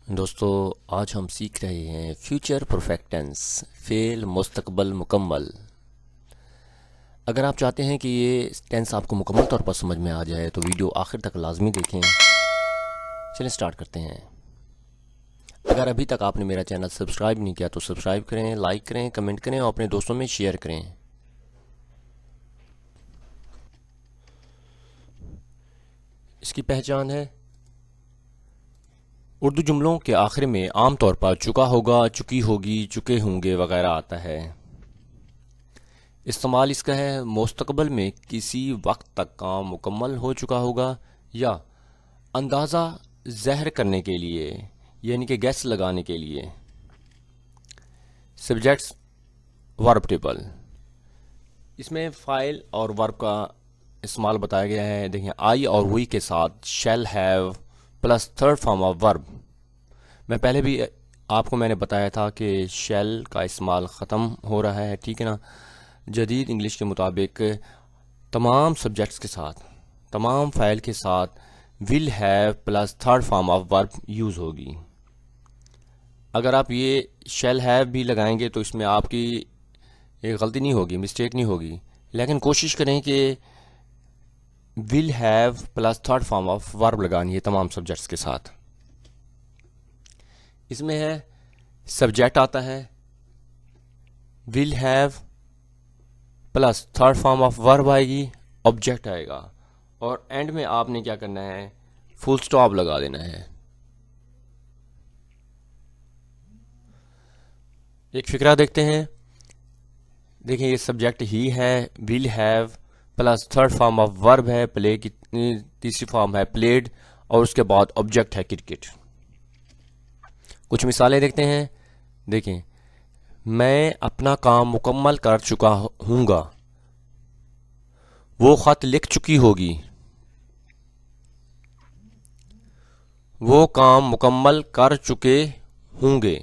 دوستو آج ہم سیکھ رہے ہیں فیوچر پرفیکٹ ٹینس، فعل مستقبل مکمل۔ اگر آپ چاہتے ہیں کہ یہ ٹینس آپ کو مکمل طور پر سمجھ میں آ جائے تو ویڈیو آخر تک لازمی دیکھیں۔ چلیں سٹارٹ کرتے ہیں۔ اگر ابھی تک آپ نے میرا چینل سبسکرائب نہیں کیا تو سبسکرائب کریں، لائک کریں، کمنٹ کریں اور اپنے دوستوں میں شیئر کریں۔ اس کی پہچان ہے، اردو جملوں کے آخر میں عام طور پر چکا ہوگا، چکی ہوگی، چکے ہوں گے وغیرہ آتا ہے۔ استعمال اس کا ہے مستقبل میں کسی وقت تک کام مکمل ہو چکا ہوگا یا اندازہ ظاہر کرنے کے لیے، یعنی کہ گیس لگانے کے لیے۔ سبجیکٹس ورب ٹیبل، اس میں فاعل اور ورب کا استعمال بتایا گیا ہے۔ دیکھیں آئی اور وی کے ساتھ shall have plus third form of ورب۔ میں پہلے بھی آپ کو میں نے بتایا تھا کہ شیل کا استعمال ختم ہو رہا ہے، ٹھیک ہے نا۔ جدید انگلش کے مطابق تمام سبجیکٹس کے ساتھ، تمام فاعل کے ساتھ will have plus third form of ورب یوز ہوگی۔ اگر آپ یہ شیل ہیو بھی لگائیں گے تو اس میں آپ کی ایک غلطی نہیں ہوگی، مسٹیک نہیں ہوگی، لیکن کوشش کریں کہ will have plus third form of ورب لگانی ہے تمام سبجیکٹس کے ساتھ۔ اس میں ہے سبجیکٹ آتا ہے، will have plus third form of ورب آئے گی، آبجیکٹ آئے گا، اور اینڈ میں آپ نے کیا کرنا ہے، فل سٹاپ لگا دینا ہے۔ ایک فقرہ دیکھتے ہیں۔ دیکھیں یہ سبجیکٹ ہی ہے، will have plus third form of ورب ہے، پلے کی تیسری فارم ہے پلیڈ، اور اس کے بعد آبجیکٹ ہے کرکٹ۔ کچھ مثالیں دیکھتے ہیں۔ دیکھیں میں اپنا کام مکمل کر چکا ہوں گا، وہ خط لکھ چکی ہوگی، وہ کام مکمل کر چکے ہوں گے۔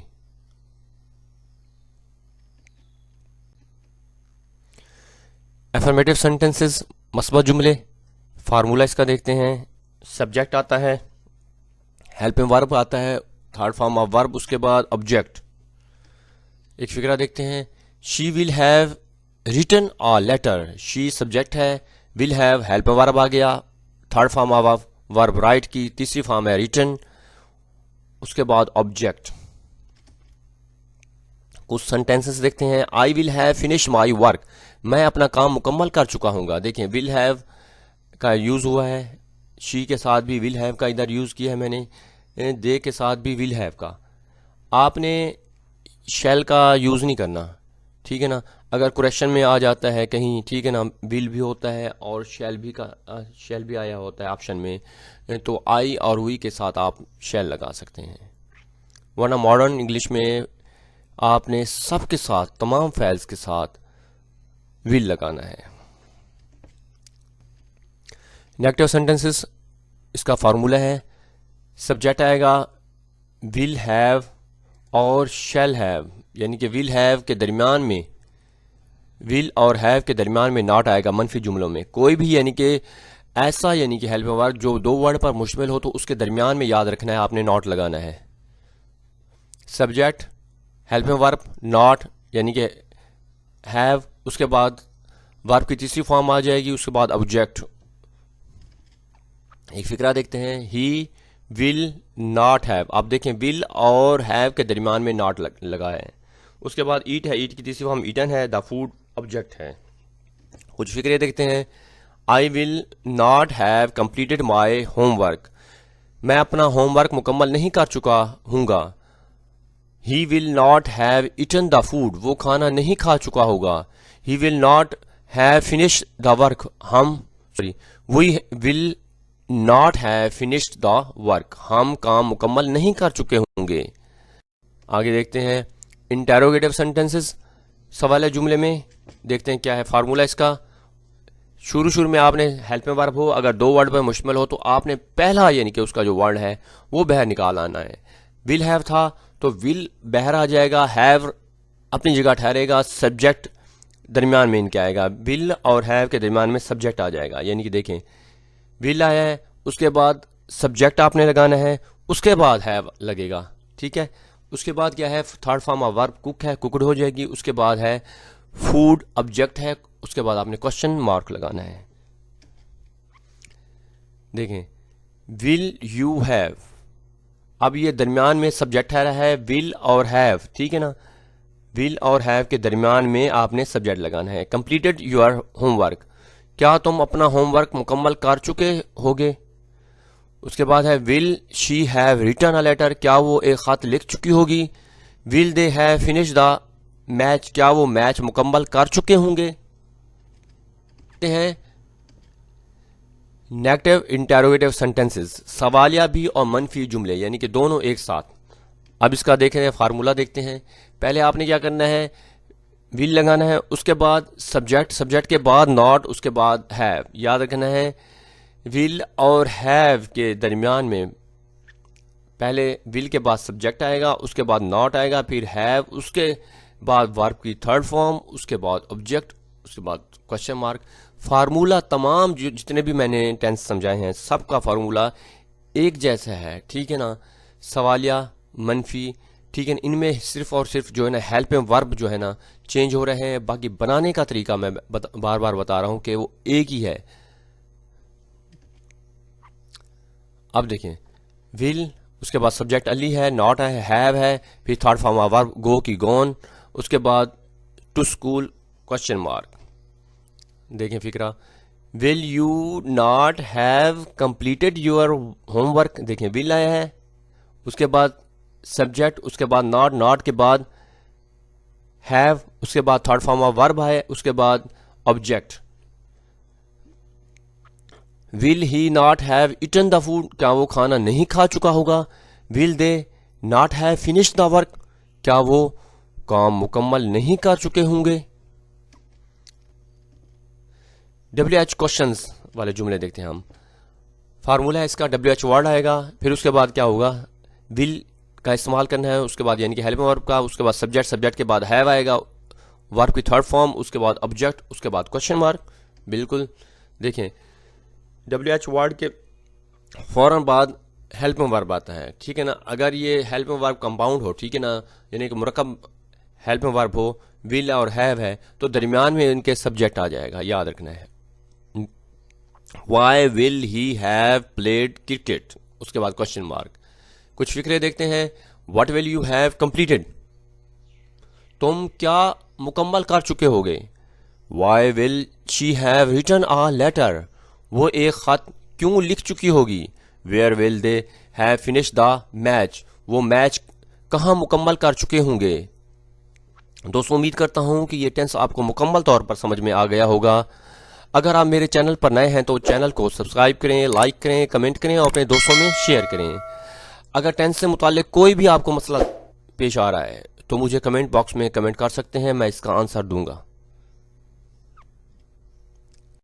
افرمیٹو سینٹنسز، مثبت جملے، فارمولہ اس کا دیکھتے ہیں۔ سبجیکٹ آتا ہے، ہیلپنگ ورب آتا ہے، تھرڈ فارم آف ورب، اس کے بعد آبجیکٹ۔ ایک فقرہ دیکھتے ہیں۔ She will have written a letter, she subject ہے، ول ہیو ہیلپنگ ورب آ گیا، third form of verb write کی تیسری فارم ہے ریٹن، اس کے بعد آبجیکٹ۔ کچھ سینٹینسز دیکھتے ہیں۔ I will have finish my work, میں اپنا کام مکمل کر چکا ہوں گا۔ دیکھیں ول ہیو کا یوز ہوا ہے، شی کے ساتھ بھی ول ہیو کا ادھر یوز کیا ہے میں نے، دے کے ساتھ بھی ول ہیو کا۔ آپ نے شیل کا یوز نہیں کرنا، ٹھیک ہے نا۔ اگر کوریکشن میں آ جاتا ہے کہیں، ٹھیک ہے نا، ول بھی ہوتا ہے اور شیل بھی آیا ہوتا ہے آپشن میں، تو آئی اور وی کے ساتھ آپ شیل لگا سکتے ہیں، ورنہ ماڈرن انگلش میں آپ نے سب کے ساتھ، تمام فعلز کے ساتھ ول لگانا ہے۔ نیگیٹو سینٹنسز، اس کا فارمولہ ہے، سبجیکٹ آئے گا ول ہیو اور شیل ہیو، یعنی کہ ول ہیو کے درمیان میں، ول اور ہیو کے درمیان میں ناٹ آئے گا منفی جملوں میں کوئی بھی، یعنی کہ ایسا، یعنی کہ ہیلپنگ ورب جو دو ورڈ پر مشتمل ہو تو اس کے درمیان میں یاد رکھنا ہے آپ نے ناٹ لگانا ہے۔ سبجیکٹ ہیلپنگ ورب ناٹ، یعنی کہ ہیو، اس کے بعد ورب کی تیسری فارم آ جائے گی، اس کے بعد آبجیکٹ۔ ایک فقرہ دیکھتے ہیں۔ ہی ول ناٹ ہیو، آپ دیکھیں ول اور ہیو کے درمیان میں ناٹ لگا ہے۔ اس کے بعد ایٹ ہے، ایٹ کی تیسری فارم ایٹن ہے، دا فوڈ آبجیکٹ ہے۔ کچھ فقرے دیکھتے ہیں۔ I will not have completed my homework, میں اپنا ہوم ورک مکمل نہیں کر چکا ہوں گا۔ He will not have eaten the food, وہ کھانا نہیں کھا چکا ہوگا۔ He will not have finish the work, we will not have finished the work, ہم کام مکمل نہیں کر چکے ہوں گے۔ آگے دیکھتے ہیں انٹیروگیٹو سینٹنسز، سوال جملے میں دیکھتے ہیں کیا ہے فارمولہ اس کا۔ شروع میں آپ نے ہیلپنگ ورب ہو، اگر دو ورڈ پر مشتمل ہو تو آپ نے پہلا، یعنی کہ اس کا جو ورڈ ہے وہ باہر نکال آنا ہے۔ ول ہیو تھا تو ول باہر آ جائے گا، ہیو اپنی جگہ ٹھہرے گا، سبجیکٹ درمیان میں ان کے آئے گا، ول اور ہیو کے درمیان میں سبجیکٹ آ جائے گا۔ یعنی کہ دیکھیں ول آیا ہے، اس کے بعد سبجیکٹ آپ نے لگانا ہے، اس کے بعد ہیو لگے گا. ٹھیک ہے. اس کے بعد کیا ہے, تھرڈ فارم آف ورب کوک ہے, کوکڈ ہو جائے گی. اس کے بعد ہے فوڈ, آبجیکٹ ہے. اس کے بعد آپ نے کوشچن مارک لگانا ہے. دیکھیں ول یو ہیو, اب یہ درمیان میں سبجیکٹ آ رہا ہے ول اور ہیو. ٹھیک ہے نا, ول اور ہیو کے درمیان میں آپ نے سبجیکٹ لگانا ہے. کمپلیٹڈ یور ہوم ورک, کیا تم اپنا ہوم ورک مکمل کر چکے ہوگے. اس کے بعد ہے will she have written a letter, کیا وہ ایک خط لکھ چکی ہوگی. Will they have finish the match, کیا وہ میچ مکمل کر چکے ہوں گے. ہیں نیگیٹو انٹیروگیٹو سینٹینسز, سوالیہ بھی اور منفی جملے, یعنی کہ دونوں ایک ساتھ. اب اس کا دیکھیں فارمولہ دیکھتے ہیں. پہلے آپ نے کیا کرنا ہے, ول لگانا ہے. اس کے بعد سبجیکٹ, سبجیکٹ کے بعد ناٹ, اس کے بعد ہیو. یاد رکھنا ہے ول اور ہیو کے درمیان میں پہلے ول کے بعد سبجیکٹ آئے گا, اس کے بعد ناٹ آئے گا, پھر ہیو, اس کے بعد ورب کی تھرڈ فارم, اس کے بعد آبجیکٹ, اس کے بعد کوشچن مارک. فارمولہ تمام جتنے بھی میں نے ٹینس سمجھائے ہیں سب کا فارمولہ ایک جیسا ہے. ٹھیک ہے نا, سوالیہ, منفی. ٹھیک ہے, ان میں صرف اور صرف جو ہے نا ہیلپنگ ورب جو ہے نا چینج ہو رہے ہیں, باقی بنانے کا طریقہ میں بار بار بتا رہا ہوں کہ وہ ایک ہی ہے. اب دیکھیں ول, اس کے بعد سبجیکٹ علی ہے, ناٹ ہے, ہیو ہے, پھر تھرڈ فارم آف ورب گو کی گون, اس کے بعد ٹو اسکول کوشچن مارک. دیکھیں فکرہ, will you not have completed your homework. دیکھیں ول آیا ہے, اس کے بعد سبجیکٹ, اس کے بعد ناٹ, ناٹ کے بعد ہیو, اس کے بعد تھرڈ فارم آف ورب ہے, اس کے بعد object. Will he not have eaten the food, کیا وہ کھانا نہیں کھا چکا ہوگا. Will they not have finish the work, کیا وہ کام مکمل نہیں کر چکے ہوں گے. ڈبلیو ایچ کوشچنز والے جملے دیکھتے ہیں ہم. فارمولہ ہے اس کا, ڈبلیو ایچ ورڈ آئے گا, پھر اس کے بعد کیا ہوگا, ول کا استعمال کرنا ہے, اس کے بعد یعنی کہ ہیلپنگ ورب کا, اس کے بعد سبجیکٹ, سبجیکٹ کے بعد ہیو آئے گا, ورب کی تھرڈ فارم, اس کے بعد آبجیکٹ, اس کے بعد کوشچن مارک. بالکل. دیکھیں ڈبلیو ایچ ورڈ کے فوراً بعد ہیلپنگ ورب آتا ہے. ٹھیک ہے نا, اگر یہ ہیلپنگ ورب کمپاؤنڈ ہو, ٹھیک ہے نا, یعنی کہ مرکب ہیلپنگ ورب ہو, ول اور ہیو ہے, تو درمیان میں ان کے سبجیکٹ آ جائے گا. یاد رکھنا ہے why will he have played cricket, اس کے بعد کوشچن مارک. کچھ فکرے دیکھتے ہیں. What will you have completed, تم کیا مکمل کر چکے ہوگے. Why will she have written a letter, وہ ایک خط کیوں لکھ چکی ہوگی. Where will they have finish the match, وہ میچ کہاں مکمل کر چکے ہوں گے. دوستوں امید کرتا ہوں کہ یہ ٹینس آپ کو مکمل طور پر سمجھ میں آ گیا ہوگا. اگر آپ میرے چینل پر نئے ہیں تو چینل کو سبسکرائب کریں, لائک کریں, کمنٹ کریں اور اپنے دوستوں میں شیئر کریں. اگر ٹینس سے متعلق کوئی بھی آپ کو مسئلہ پیش آ رہا ہے تو مجھے کمنٹ باکس میں کمنٹ کر سکتے ہیں, میں اس کا آنسر دوں گا.